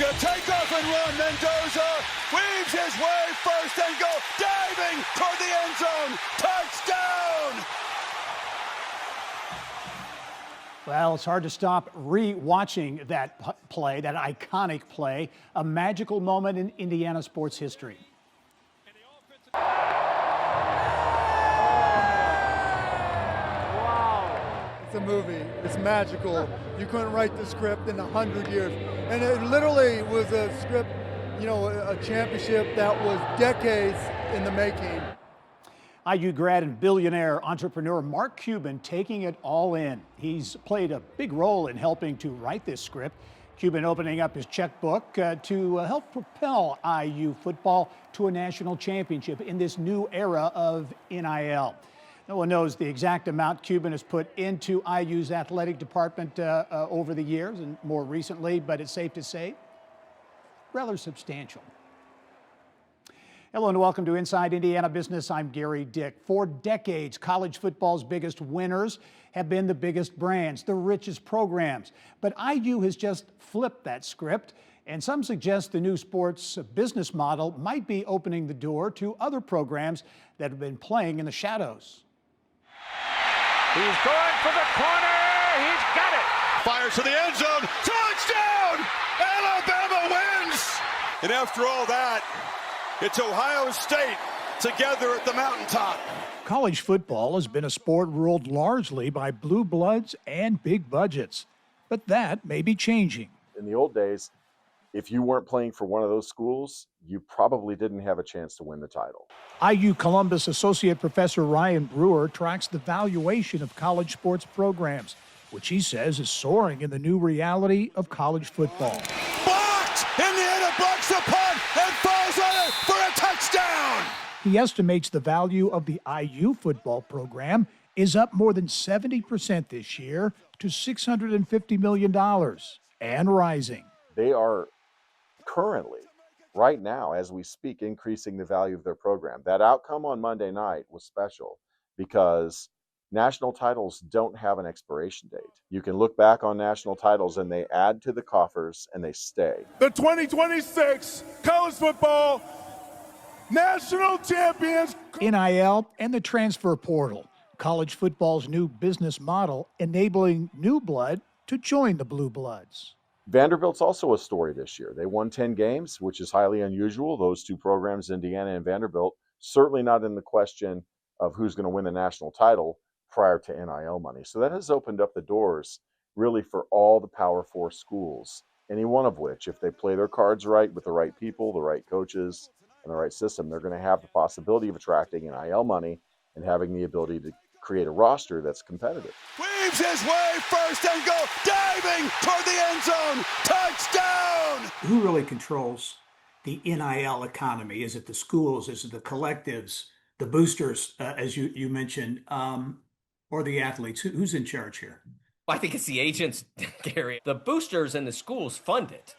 going to take off and run. Mendoza weaves his way first and goal, diving toward the end zone. Touchdown! Well, it's hard to stop re-watching that play, that iconic play, a magical moment in Indiana sports history. It's a movie. It's magical. You couldn't write the script in 100 years. And it literally was a script, you know, a championship that was decades in the making. IU grad and billionaire entrepreneur Mark Cuban taking it all in. He's played a big role in helping to write this script. Cuban opening up his checkbook to help propel IU football to a national championship in this new era of NIL. No one knows the exact amount Cuban has put into IU's athletic department over the years and more recently, but it's safe to say rather substantial. Hello and welcome to Inside Indiana Business. I'm Gerry Dick. For decades, college football's biggest winners have been the biggest brands, the richest programs. But IU has just flipped that script, and some suggest the new sports business model might be opening the door to other programs that have been playing in the shadows. He's going for the corner. He's got it. Fires to the end zone. Touchdown! Alabama wins! And after all that, it's Ohio State together at the mountaintop. College football has been a sport ruled largely by blue bloods and big budgets, but that may be changing. In the old days, if you weren't playing for one of those schools, you probably didn't have a chance to win the title. IU Columbus Associate Professor Ryan Brewer tracks the valuation of college sports programs, which he says is soaring in the new reality of college football. Blocked! Indiana blocks the punt and falls on it for a touchdown! He estimates the value of the IU football program is up more than 70% this year to $650 million and rising. They are currently, right now, as we speak, increasing the value of their program. That outcome on Monday night was special because national titles don't have an expiration date. You can look back on national titles and they add to the coffers and they stay. The 2026 college football national champions. NIL and the transfer portal, college football's new business model enabling new blood to join the blue bloods. Vanderbilt's also a story this year. They won 10 games, which is highly unusual. Those two programs, Indiana and Vanderbilt, certainly not in the question of who's going to win the national title prior to NIL money. So that has opened up the doors really for all the Power Four schools, any one of which, if they play their cards right with the right people, the right coaches, and the right system, they're going to have the possibility of attracting NIL money and having the ability to create a roster that's competitive. Weaves his way first and goal, diving toward the end zone. Touchdown! Who really controls the NIL economy? Is it the schools? Is it the collectives, the boosters, as you mentioned, or the athletes? Who's in charge here? Well, I think it's the agents, Gary. The boosters and the schools fund it,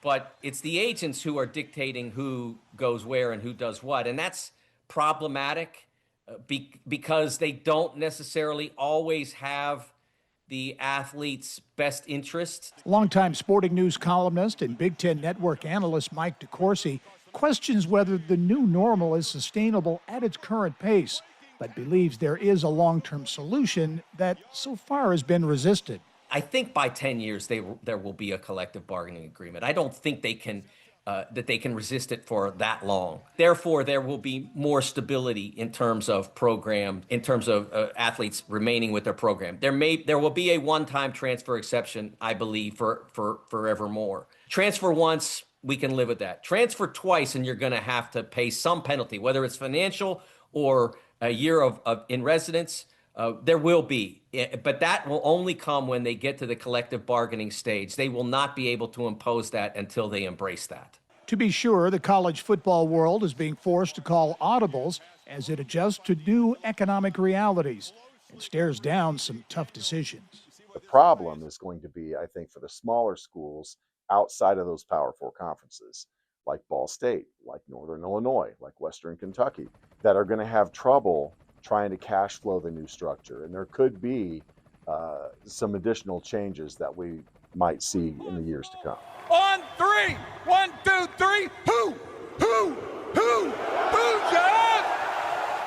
but it's the agents who are dictating who goes where and who does what. And that's problematic because they don't necessarily always have the athlete's best interest. Longtime Sporting News columnist and Big Ten Network analyst Mike DeCourcey questions whether the new normal is sustainable at its current pace, but believes there is a long-term solution that so far has been resisted. I think by 10 years there will be a collective bargaining agreement. I don't think they can resist it for that long. Therefore, there will be more stability in terms of program, in terms of athletes remaining with their program. There will be a one-time transfer exception, I believe, for forevermore. Transfer once, we can live with that. Transfer twice, and you're going to have to pay some penalty, whether it's financial or a year of in residence. There will be, but that will only come when they get to the collective bargaining stage. They will not be able to impose that until they embrace that. To be sure, the college football world is being forced to call audibles as it adjusts to new economic realities and stares down some tough decisions. The problem is going to be, I think, for the smaller schools outside of those Power Four conferences, like Ball State, like Northern Illinois, like Western Kentucky, that are going to have trouble trying to cash flow the new structure. And there could be some additional changes that we might see in the years to come. On three. 1, 2, 3.